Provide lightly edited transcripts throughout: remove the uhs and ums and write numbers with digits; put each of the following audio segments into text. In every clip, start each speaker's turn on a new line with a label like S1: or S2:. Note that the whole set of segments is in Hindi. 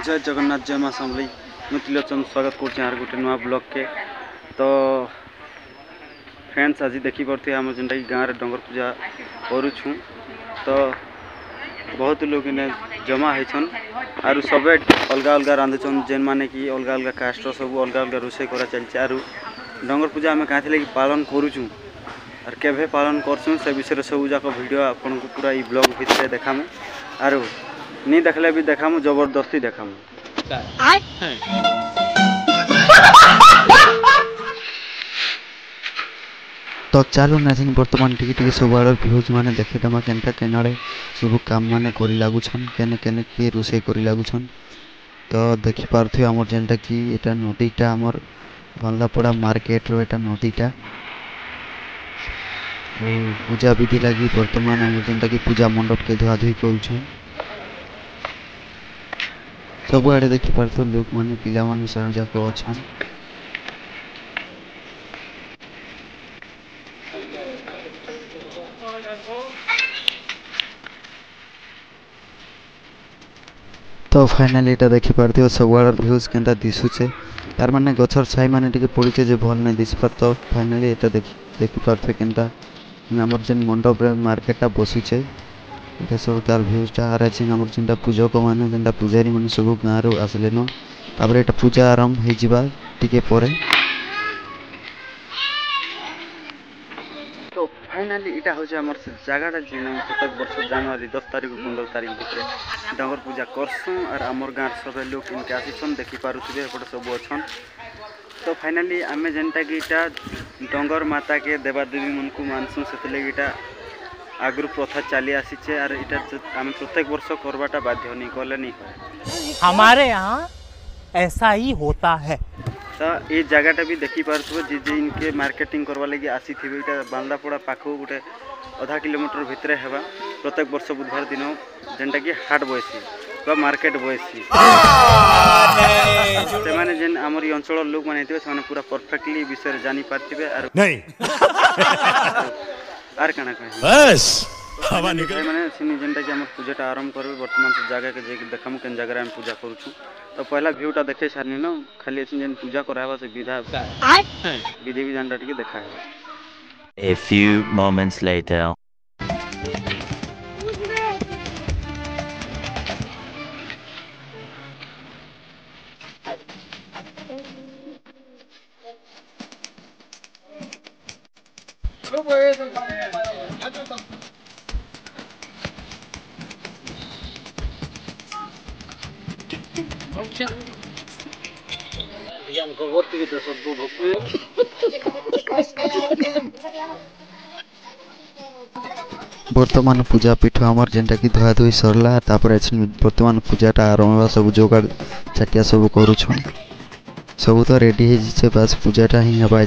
S1: जय जगन्नाथ जय माँ समली त्रिलोचन स्वागत कर गोटे नुआ ब्लॉग के। तो फ्रेंड्स आज देखी पारे आम जेनटा कि गाँव में डंगर पूजा करुँ तो बहुत लोग इन्हें जमा होन आरु सब अलग अलग रांधुन जेन माने कि अलग अलग कास्ट सब अलग अलग रोषे कर चलती आरु डंगर पूजा आम कहाँ कि पालन करुँ और केभे पालन करसुँ से विषय सब जाक वीडियो आपन को पूरा ई ब्लॉग भितर देखामु आरु नहीं देखले भी देखामु जबरदस्ती देखामु।
S2: तो चलो नाइन बर्तमान टिके सब आड़ भ्यूज मैंने देखीदमा केनटा केनाड़े सब काम मैंने कर लगुन केने केने किए रोसे कर लगुन। तो देखिपे आमर जेनटा कि एटा नदीटा आमर बांदापड़ा मार्केट रो एटा नदीटा पूजा विधि लगी बर्तमान आम जेनटा कि पूजा मंडप के धुआधुई कर सब आड़े देखिपे लोक मैंने पिला मान सब जाक अच्छा। तो फाइनाली एटा देखी पारथि सब आड़ भ्यूज केनता दिशुचे यार माने गछर छाई माने टिके पड़ीचे जे भल नै दिस पर। तो फाइनाली एटा देखी पारथे केनता हमर जेन मंडप रे मार्केटटा बसिचे एटा सब तार भ्यूजटा आ रहे हमर जेनता पूजक माने जेनता पूजारी माने सब गाँव रो आसले न तापर एटा पूजा आरंभ हो जिबा टिके परे।
S1: तो फाइनाली इटा हूँ आम जगटा जेन प्रत्येक वर्ष जनवरी 10 तारिख 15 तारिख भितर डंगर पूजा करसूँ और आमर गाँव सब लोग इनके आसीछन देखिपे एपटे सब अच्छन। तो फाइनाली आम जेनटा कि इटा डंगर माता के देवादेवी मन को मानसूँ से इटा आगु प्रथा चली आसीचे और इटा आम प्रत्येक वर्ष करवाटा बाध्य नहीं कले नहीं है।
S3: हमारे यहाँ ऐसा ही होता है।
S1: तो ये जगहटा भी देखी पार्थो जे इनके मार्केटिंग करवा लगी आसी थे इटा बांदापड़ा पाख गोटे आधा किलोमीटर भितर हेबा प्रत्येक वर्ष बुधवार दिन जेनटा कि हाट बसी मार्केट बसी से माने जेन आमर ये अंचल लोक माने थे से पूरा परफेक्टली विषय जानी पारथिबे आर नहीं आर काना कहि बस हवा निकल माने सिनी जेनटा कि हमर पूजाटा आरंभ करबे वर्तमान से जगह के जे देखामु केन जगह हम पूजा करूछु। तो पहला व्यूटा देखे सारनी न खाली जेन पूजा करावा से विधि विधानटा टिके देखा है।
S4: A few moments later.
S2: बर्तमान पूजा पीठ आमर जेनटा कि धुआ धुई सरला तापर बर्तमान पूजाटा आरंभ सब जोगाड़ चाटिया सब करुछन सब तो रेडी है बास पूजाटा ही हवा।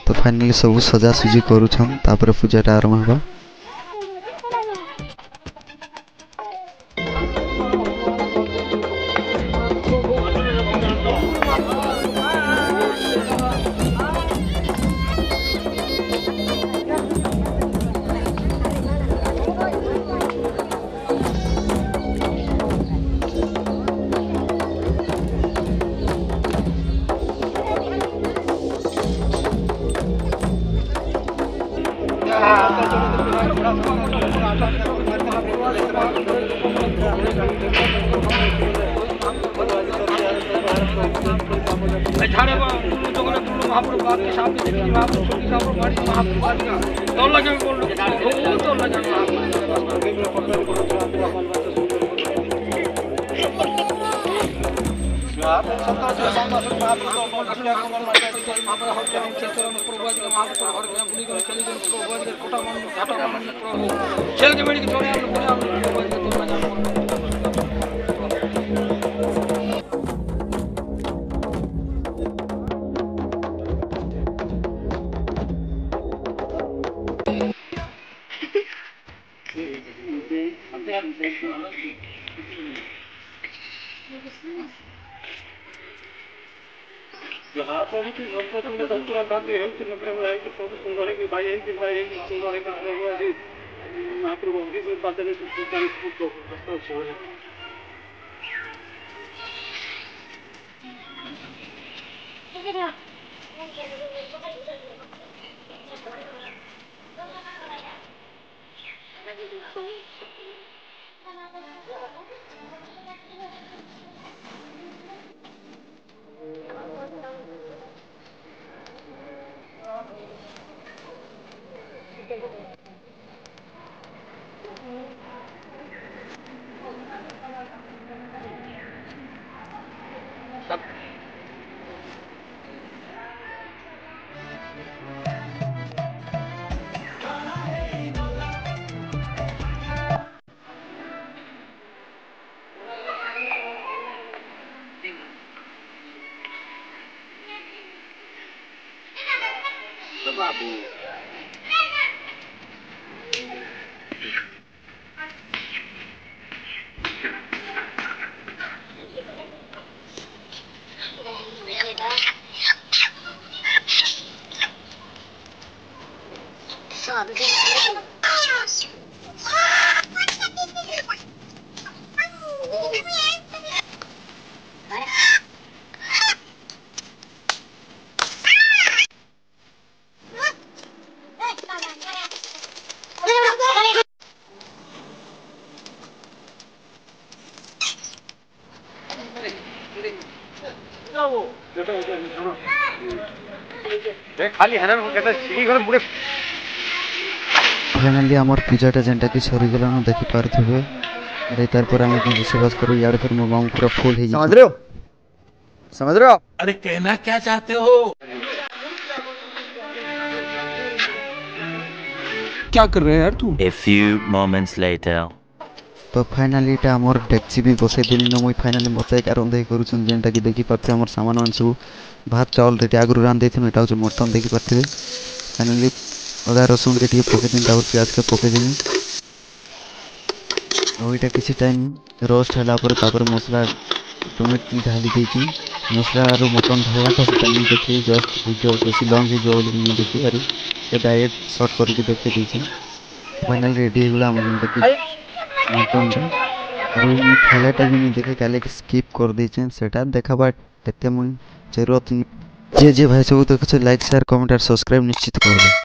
S2: तो फाइनली सब सजासुजी करुछन तापर पूजाटा आरंभ हवा। फाइनाली आमर पिज्जाटा जेनटा कि सरीगलान देखि पारथिबे अरे तार पर हम विश्वास करू यार फिर मो माउंट पूरा फुल हे समझ रहे हो
S3: अरे कहना क्या चाहते हो? क्या कर रहे हैं यार तू?
S4: A few moments later.
S2: तो फाइनाली एटा हमर डेक्ची भी बसे दिली न मुई फाइनाली मते कारण दे करूछन जेनटा कि देखि पारथे हमर सामान मान सब भात चावल रेडी आगु रान देथिन एटा हो मटन देखि पारथे फाइनाली अदा रसुन के टिके पके दिन और प्याज के पके दिन ओइटा किसी टाइम रोस्ट हला पर तापर मसला टोमेटो ढाली देती मसला और मटन ढाला तो सेटा देखि जस्ट वीडियो बेसी लॉन्ग वीडियो नहीं देखि अरे ये डायरेक्ट शॉर्ट करके देखे दीजिए फाइनल रेडी होला हम देखि मटन और खालाटा भी नहीं देखे काले स्किप कर दीजिए सेटा देखा बाट देखते मुई जरूरत जे भाई सब तो लाइक शेयर कमेंट और सब्सक्राइब निश्चित कर दे।